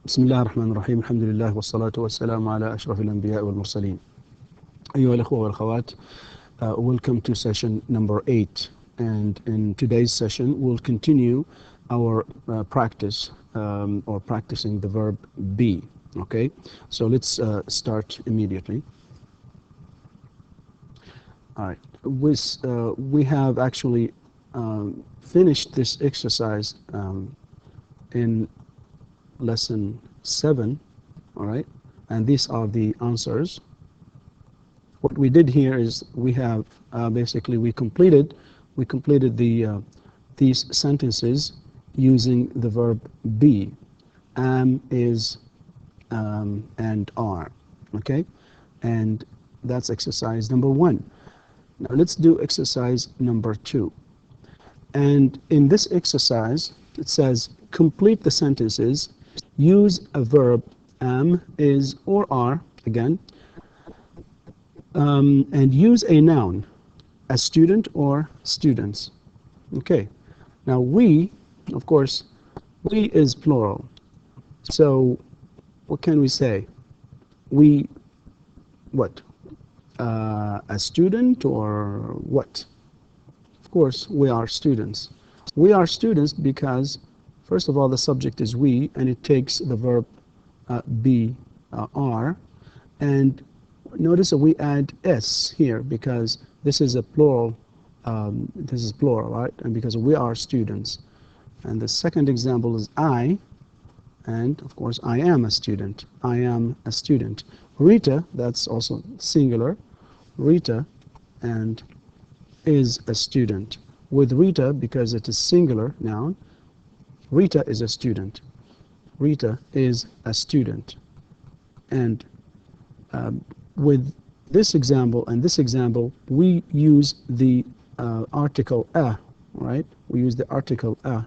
بسم الله الرحمن الرحيم الحمد لله والصلاة والسلام على أشرف الأنبياء والمرسلين. أيها الأخوة والأخوات, welcome to session number 8, and in today's session we'll continue our practice or practicing the verb be. Okay, so let's start immediately. All right, we have actually finished this exercise in lesson 7, all right, and these are the answers. What we did here is we have basically we completed these sentences using the verb be, am, is, and are. Okay, and that's exercise number 1. Now let's do exercise number 2. And in this exercise it says complete the sentences, use a verb am, is, or are again, and use a noun, a student or students. Okay, now we, of course, we is plural, so what can we say? We, what? A student or what? Of course, we are students. We are students because, first of all, the subject is we, and it takes the verb be, are, and notice that we add s here because this is a plural. This is plural, right? And because we are students. And the second example is I, and of course I am a student. I am a student. Rita, that's also singular. Rita and is a student. With Rita, because it is singular noun, Rita is a student. Rita is a student. And with this example and this example, we use the article a, right? We use the article a.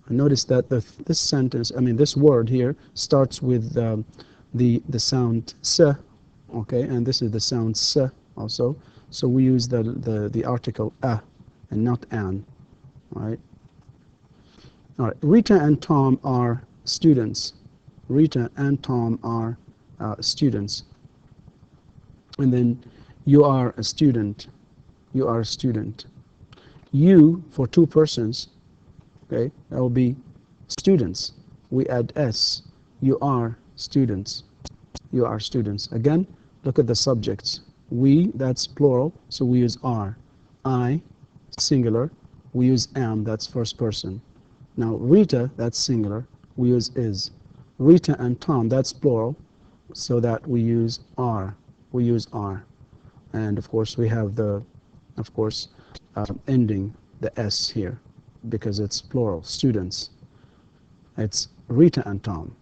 Notice that this sentence, I mean this word here, starts with the sound s, okay, and this is the sound s also. So we use the article a and not an, all right? All right, Rita and Tom are students. Rita and Tom are students. And then you are a student. You are a student. You, for two persons, okay, that will be students. We add s. You are students. You are students. Again, look at the subjects. We, that's plural, so we use are. I, singular, we use am, that's first person. Now Rita, that's singular, we use is. Rita and Tom, that's plural, so that we use are. We use are. And of course we have the, of course, ending the s here because it's plural, students. It's Rita and Tom.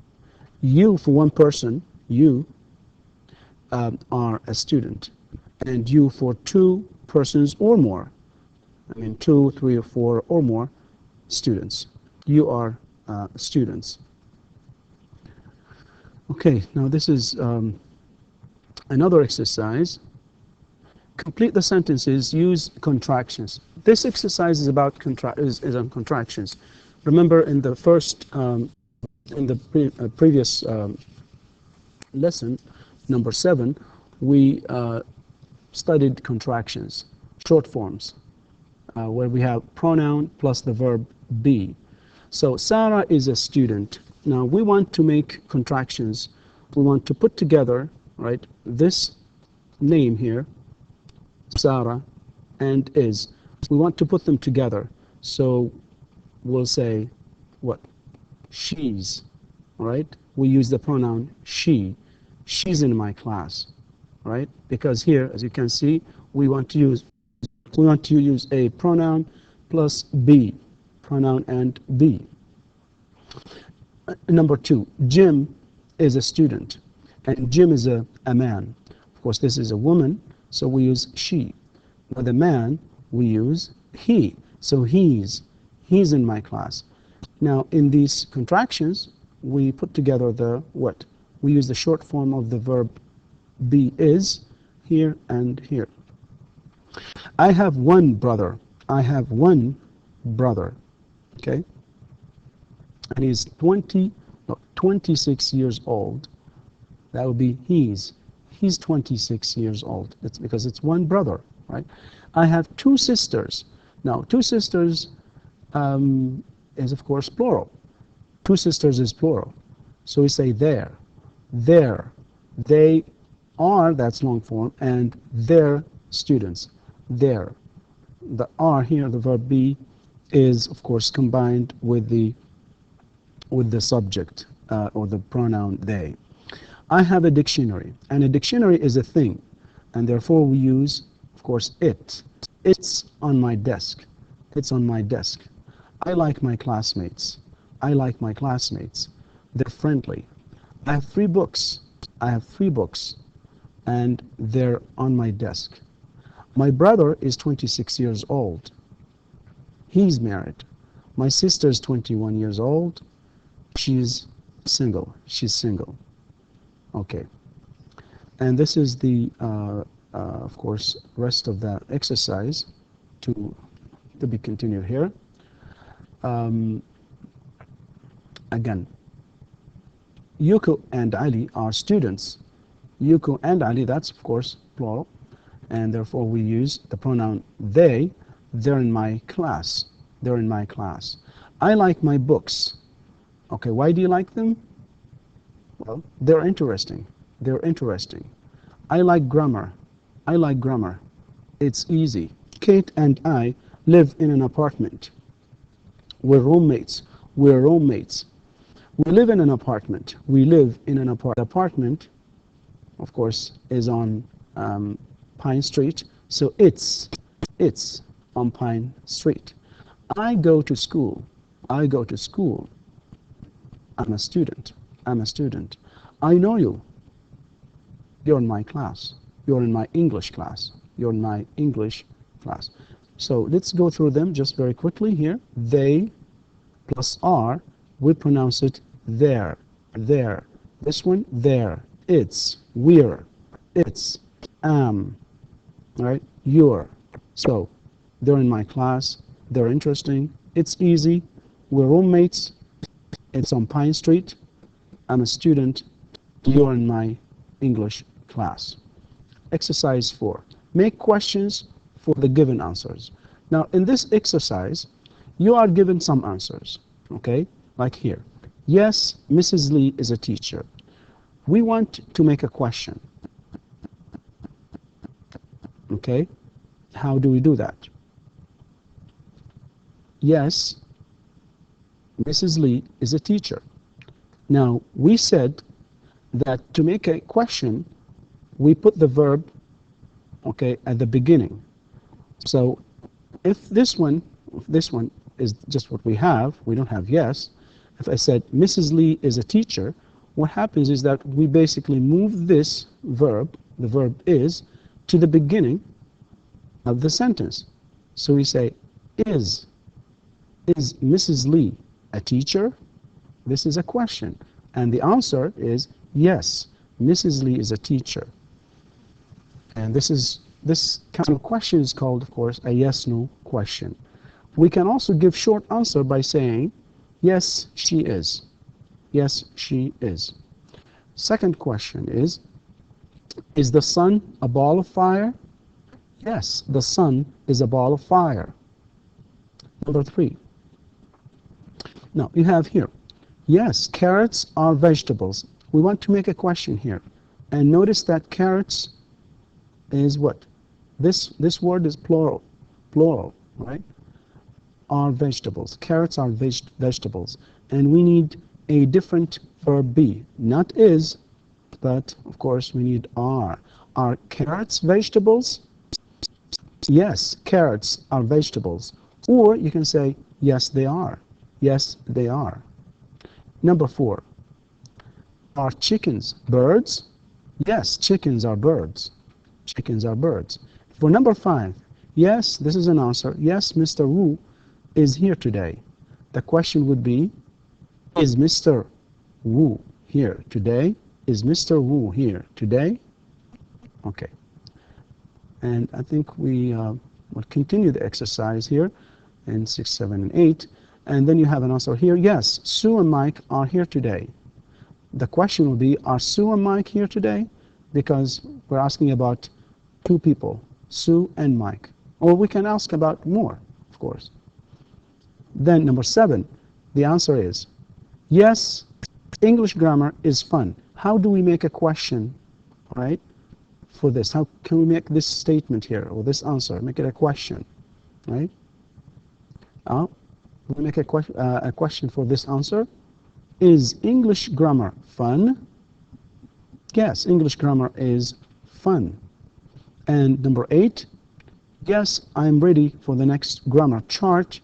You, for one person, you are a student. And you, for two persons or more, I mean 2, 3, or 4 or more students. You are students. Okay, now this is another exercise. Complete the sentences, use contractions. This exercise is about on contractions. Remember in the first, in the previous lesson, number 7, we studied contractions, short forms, where we have pronoun plus the verb be. So Sarah is a student. Now we want to make contractions. We want to put together, right, this name here, Sarah, and is. We want to put them together. So we'll say, what? She's, right? We use the pronoun she. She's in my class, right? Because here, as you can see, we want to use a pronoun plus be, pronoun and be. Number 2, Jim is a student, and Jim is a man. Of course, this is a woman, so we use she. With a man, we use he. So he's in my class. Now, in these contractions, we put together the what? We use the short form of the verb be is here and here. I have one brother. I have one brother. Okay? And he's 26 years old. That would be he's. He's 26 years old. It's because it's one brother, right? I have two sisters. Now, two sisters is, of course, plural. Two sisters is plural. So we say there, they are, that's long form, and their students, there. The are here, the verb be, is, of course, combined with the subject or the pronoun they. I have a dictionary, and a dictionary is a thing, and therefore we use, of course, it. It's on my desk. It's on my desk. I like my classmates. I like my classmates. They're friendly. I have 3 books. I have 3 books, and they're on my desk. My brother is 26 years old. He's married. My sister is 21 years old. She's single. She's single. Okay. And this is the, of course, rest of that exercise to be continued here. Again, Yuko and Ali are students. Yuko and Ali, that's of course plural, and therefore we use the pronoun they. They're in my class. They're in my class. I like my books. Okay, why do you like them? Well, they're interesting. They're interesting. I like grammar. I like grammar. It's easy. Kate and I live in an apartment. We're roommates. We're roommates. We live in an apartment. We live in an apartment, of course, is on Pine Street. So it's on Pine Street. I go to school. I go to school. I'm a student. I'm a student. I know you. You're in my class. You're in my English class. You're in my English class. So let's go through them just very quickly here. They plus are, we pronounce it there, there. This one, there. It's, we're, it's, am, right? You're. So they're in my class. They're interesting. It's easy. We're roommates. It's on Pine Street. I'm a student. You're in my English class. Exercise 4. Make questions for the given answers. Now, in this exercise, you are given some answers, okay? Like here. Yes, Mrs. Lee is a teacher. We want to make a question. Okay? How do we do that? Yes, Mrs. Lee is a teacher. Now, we said that to make a question, we put the verb, okay, at the beginning. So if this one is just what we have, we don't have yes. If I said Mrs. Lee is a teacher, what happens is that we basically move this verb, the verb is, to the beginning of the sentence. So we say, is Mrs. Lee a teacher? This is a question. And the answer is yes, Mrs. Lee is a teacher. And this kind of question is called, of course, a yes-no question. We can also give short answer by saying, yes, she is. Yes, she is. Second question is the sun a ball of fire? Yes, the sun is a ball of fire. Number 3. Now, you have here, yes, carrots are vegetables. We want to make a question here. And notice that carrots is what? This word is plural, right? Are vegetables. Carrots are vegetables. And we need a different verb be. Not is, but of course we need are. Are carrots vegetables? Yes, carrots are vegetables. Or you can say, yes, they are. Yes, they are. Number 4. Are chickens birds? Yes, chickens are birds. Chickens are birds. For number 5, yes, this is an answer. Yes, Mr. Wu is here today. The question would be, is Mr. Wu here today? Is Mr. Wu here today? Okay. And I think we will continue the exercise here in 6, 7, and 8. And then you have an answer here. Yes, Sue and Mike are here today. the question will be, are Sue and Mike here today? Because we're asking about two people, Sue and Mike. Or we can ask about more, of course. Then number 7, the answer is, yes, English grammar is fun. How do we make a question, right, for this? How can we make this statement here, or this answer, make it a question, right? We make a question for this answer. Is English grammar fun? Yes, English grammar is fun. And number 8, yes, I'm ready for the next grammar chart,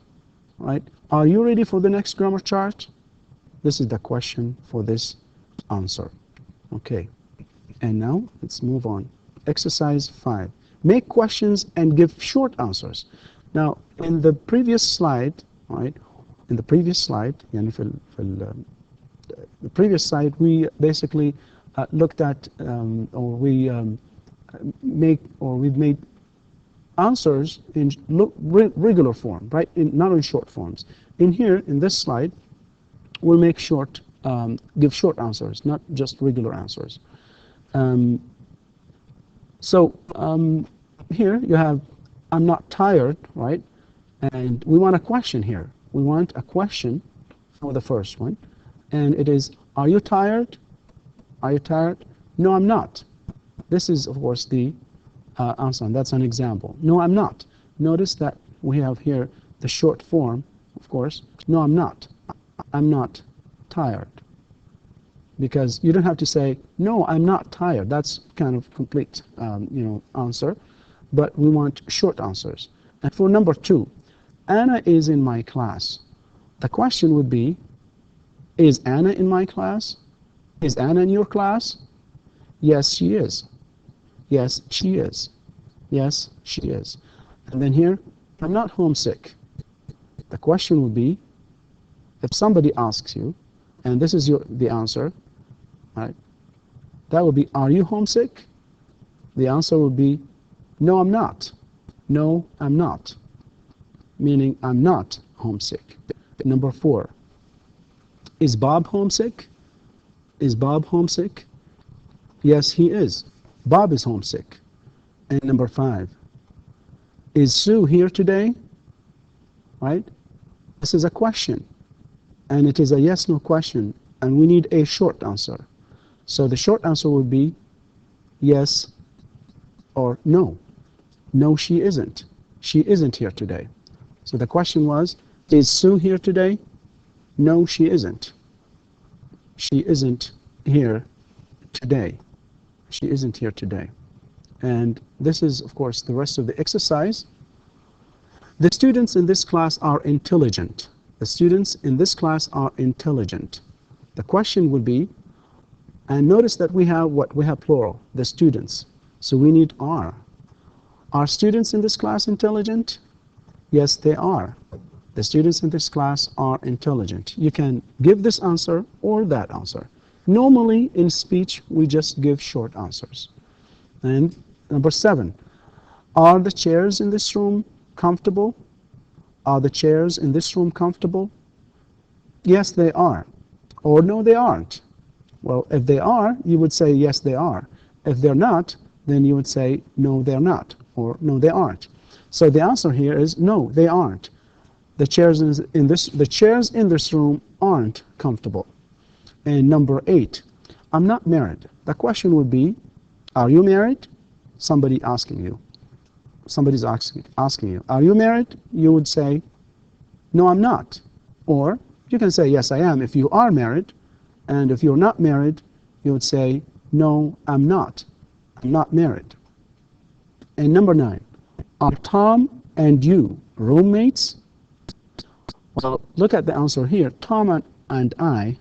right? Are you ready for the next grammar chart? This is the question for this answer. Okay, and now let's move on. Exercise 5. Make questions and give short answers. Now, in the previous slide, right? In the previous slide, the previous slide, we basically looked at, we've made answers in regular form, right? Not in short forms. In here, in this slide, we'll make give short answers, not just regular answers. Here you have, I'm not tired, right? And we want a question here. We want a question for the first one. And it is, are you tired? Are you tired? No, I'm not. This is, of course, the answer. And that's an example. No, I'm not. Notice that we have here the short form, of course. No, I'm not. I'm not tired. Because you don't have to say, no, I'm not tired. That's kind of complete, answer. But we want short answers. And for number 2, Anna is in my class. The question would be, is Anna in my class? Is Anna in your class? Yes, she is. Yes, she is. Yes, she is. And then here, I'm not homesick. The question would be, if somebody asks you, and this is the answer, right? That would be, are you homesick? The answer would be, no, I'm not. No, I'm not. Meaning, I'm not homesick. Number 4, is Bob homesick? Is Bob homesick? Yes, he is. Bob is homesick. And number 5, is Sue here today? Right? This is a question. And it is a yes-no question. And we need a short answer. So the short answer would be yes or no. No, she isn't. She isn't here today. So the question was, is Sue here today? No, she isn't. She isn't here today. She isn't here today. And this is, of course, the rest of the exercise. The students in this class are intelligent. The students in this class are intelligent. The question would be, and notice that we have what? We have plural, the students. So we need are. Are students in this class intelligent? Yes, they are. The students in this class are intelligent. You can give this answer or that answer. Normally, in speech, we just give short answers. And number 7, are the chairs in this room comfortable? Are the chairs in this room comfortable? Yes, they are. Or no, they aren't. Well, if they are, you would say yes, they are. If they're not, then you would say no, they're not, or no, they aren't. So the answer here is no, they aren't. The chairs in this room aren't comfortable. And number 8, I'm not married. The question would be, are you married? Somebody asking you. Somebody's asking you, are you married? You would say, no, I'm not. Or you can say, yes, I am, if you are married. And if you're not married, you would say, no, I'm not. I'm not married. And number 9, are Tom and you roommates? Well, look at the answer here. Tom and I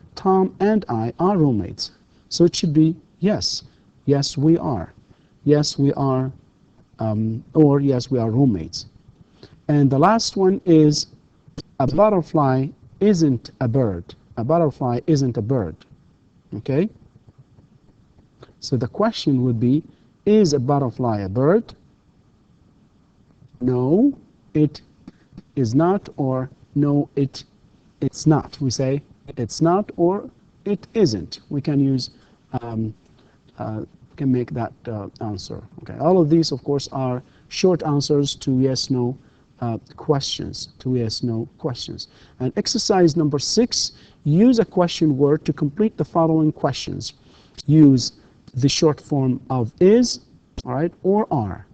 are roommates. So it should be yes. Yes, we are. Yes, we are. Or yes, we are roommates. And the last one is, a butterfly isn't a bird. A butterfly isn't a bird. Okay? So the question would be, is a butterfly a bird? No, it is not, or no, it's not. We say it's not, or it isn't. We can use, can make that answer. Okay, all of these, of course, are short answers to yes/no questions. To yes/no questions. And exercise number 6: use a question word to complete the following questions. Use the short form of is, all right, or are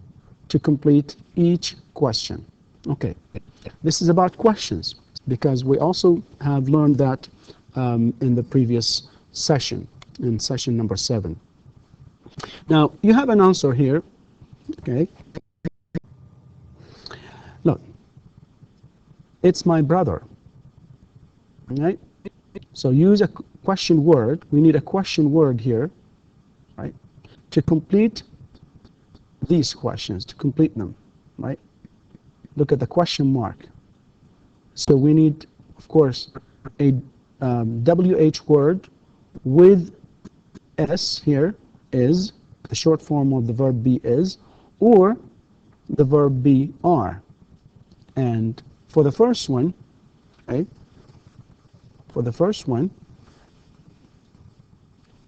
to complete each question. Okay, this is about questions because we also have learned that in the previous session, in session number 7. Now, you have an answer here, okay? Look, it's my brother, right? So use a question word. We need a question word here, right, to complete these questions, to complete them, right? Look at the question mark. So we need, of course, a WH word with S here, is, the short form of the verb be is, or the verb be are. And for the first one, right, for the first one,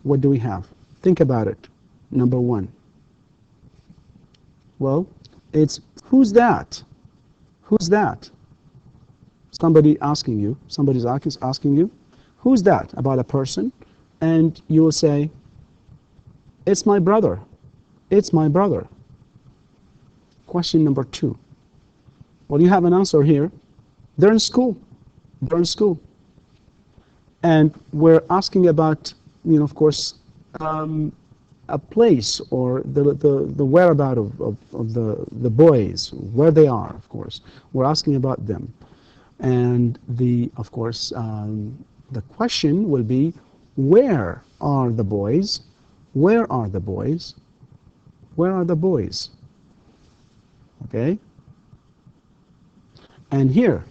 what do we have? Think about it. Number 1. Well, it's who's that? Who's that? Somebody asking you, somebody's asking you, who's that, about a person, and you will say, it's my brother. It's my brother. Question number 2. Well, you have an answer here. They're in school. They're in school. And we're asking about, you know, of course, a place or the whereabout of the boys, where they are, of course. We're asking about them. And of course, the question will be, where are the boys? Where are the boys? Where are the boys? Okay? And here,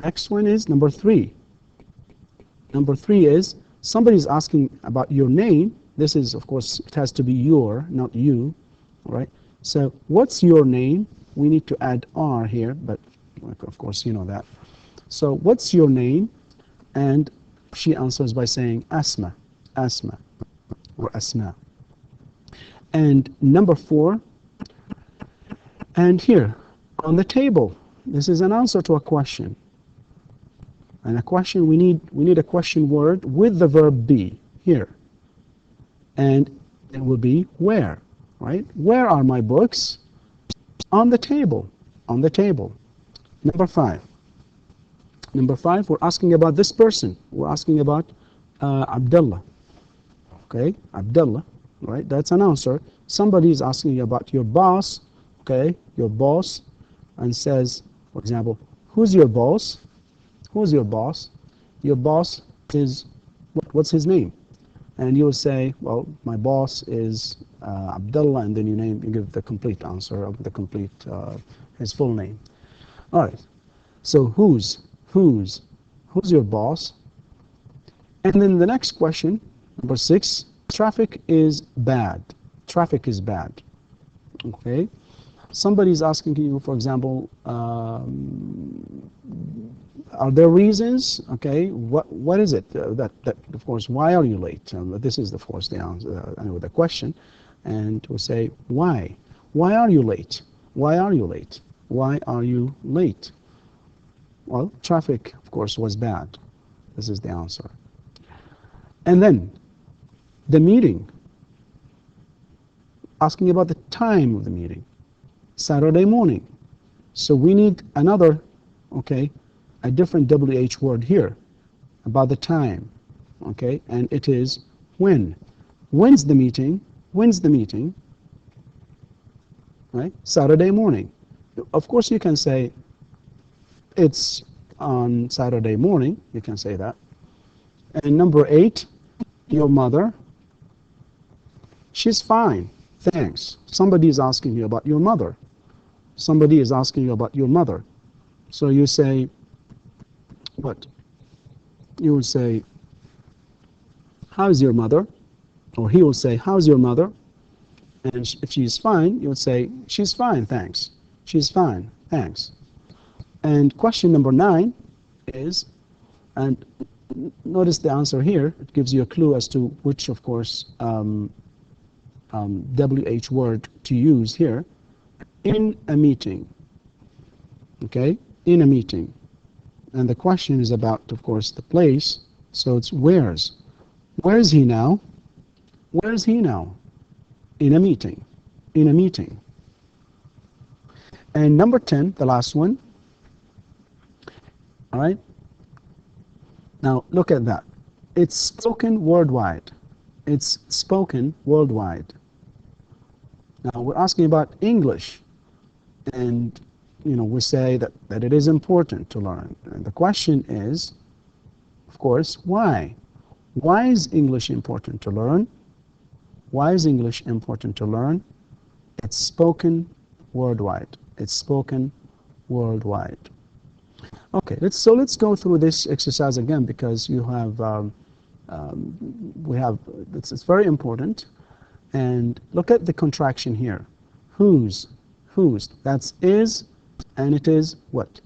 next one is number 3. Number 3 is, somebody's asking about your name. This is, of course, it has to be your, not you. All right? So, what's your name? We need to add R here, but of course, you know that. So, what's your name? And she answers by saying Asma, Asma, or Asma. And number 4, and here, on the table, this is an answer to a question. And a question, we need a question word with the verb be, here. And it will be where, right? Where are my books? On the table, on the table. Number 5. Number 5, we're asking about this person. We're asking about Abdullah. Okay, Abdullah, right? That's an answer. Somebody is asking you about your boss, okay, your boss, and says, for example, who's your boss? Who's your boss? Your boss is, what's his name? And you'll say, well, my boss is Abdullah, and then you give the complete answer of the complete, his full name. All right, so who's your boss? And then the next question, number 6, traffic is bad. Traffic is bad. Okay, somebody's asking you, for example, are there reasons? Okay, what is it that of course, why are you late? This is of course the answer, the question, and we'll say why? Why are you late? Why are you late? Why are you late? Well, traffic, of course, was bad. This is the answer. And then the meeting, asking about the time of the meeting, Saturday morning. So we need another, okay, a different WH word here about the time, okay, and it is when. When's the meeting? When's the meeting? Right? Saturday morning. Of course, you can say it's on Saturday morning. You can say that. And number 8, your mother. She's fine, thanks. Somebody is asking you about your mother. Somebody is asking you about your mother. So you say, what? You will say, how's your mother? Or he will say, how's your mother? And if she's fine, you would say, she's fine, thanks. She's fine, thanks. And question number 9 is, and notice the answer here. It gives you a clue as to which, of course, WH word to use here. In a meeting. Okay? In a meeting. And the question is about, of course, the place. So it's where's. Where is he now? Where is he now? In a meeting. In a meeting. And number 10, the last one. All right? Now, look at that. It's spoken worldwide. It's spoken worldwide. Now, we're asking about English. And, you know, we say that it is important to learn. And the question is, of course, why? Why is English important to learn? Why is English important to learn? It's spoken worldwide. It's spoken worldwide. Okay, let's go through this exercise again, because you have it's very important. And look at the contraction here. Whose, that's is, and it is what?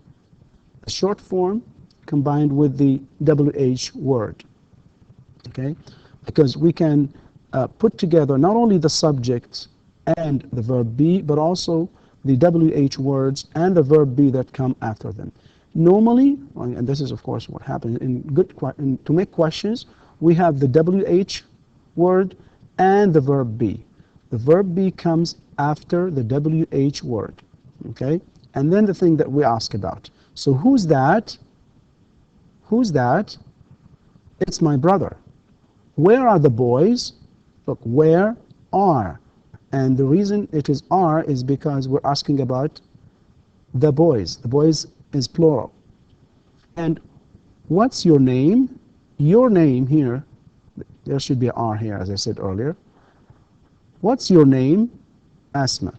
A short form combined with the WH word. Okay, because we can put together not only the subject and the verb be, but also the WH words and the verb be that come after them. Normally, and this is of course what happens to make questions, we have the WH word and the verb be. The verb be comes after the WH word, okay? And then the thing that we ask about. So who's that? Who's that? It's my brother. Where are the boys? Look, where are? And the reason it is are is because we're asking about the boys. The boys is plural. And what's your name? Your name here, there should be an R here, as I said earlier. What's your name? Asma.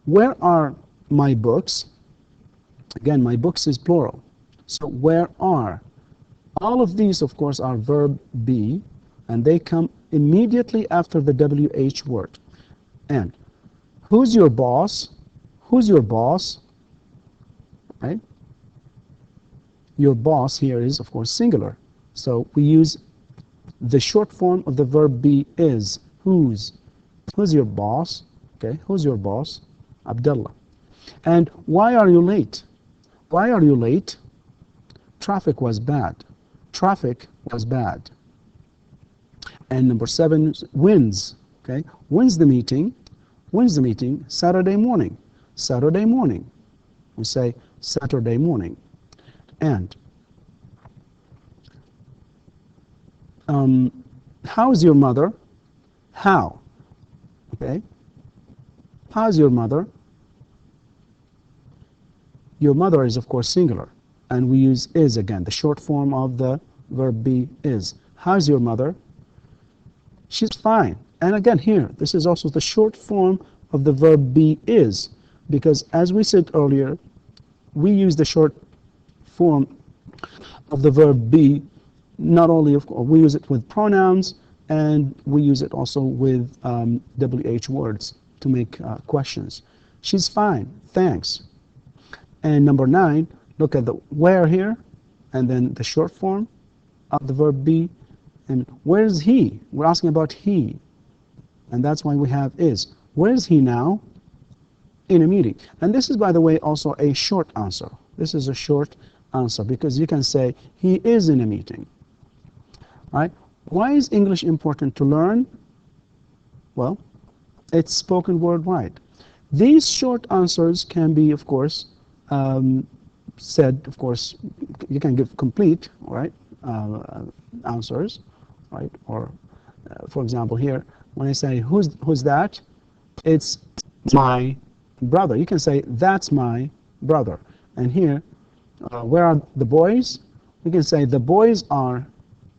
Where are my books? Again, my books is plural. So where are? All of these, of course, are verb be, and they come immediately after the WH word. And who's your boss? Who's your boss? Right? Your boss here is, of course, singular. So we use the short form of the verb be is. Who's? Who's your boss? Okay, who's your boss? Abdullah. And why are you late? Why are you late? Traffic was bad. Traffic was bad. And number 7, when's. Okay, when's the meeting? When's the meeting? Saturday morning. Saturday morning. We say Saturday morning. And how's your mother? How? Okay. How's your mother? Your mother is, of course, singular. And we use is again, the short form of the verb be is. How's your mother? She's fine. And again here, this is also the short form of the verb be is. Because as we said earlier, we use the short form of the verb be, not only, of course, we use it with pronouns, and we use it also with WH words to make questions. She's fine, thanks. And number 9, look at the where here, and then the short form of the verb be, and where's he? We're asking about he, and that's why we have is. Where's he now? In a meeting. And this is, by the way, also a short answer. This is a short answer, because you can say he is in a meeting. Right? Why is English important to learn? Well, it's spoken worldwide. These short answers can be, of course, said, of course, you can give complete, right, answers, right? Or, for example, here, when I say, who's that? It's my brother. You can say, that's my brother. And here, where are the boys? We can say, the boys are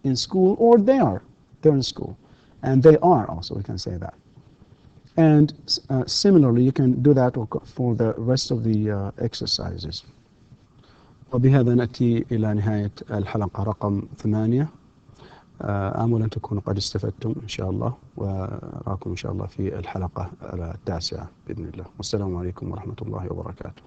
in school, or they're in school. And they are also, we can say that. And similarly, you can do that for the rest of the exercises. وبهذا نأتي إلى نهاية الحلقة رقم 8. آمل أن تكونوا قد استفدتم إن شاء الله، وأراكم إن شاء الله في الحلقة 9 بإذن الله. والسلام عليكم ورحمة الله وبركاته.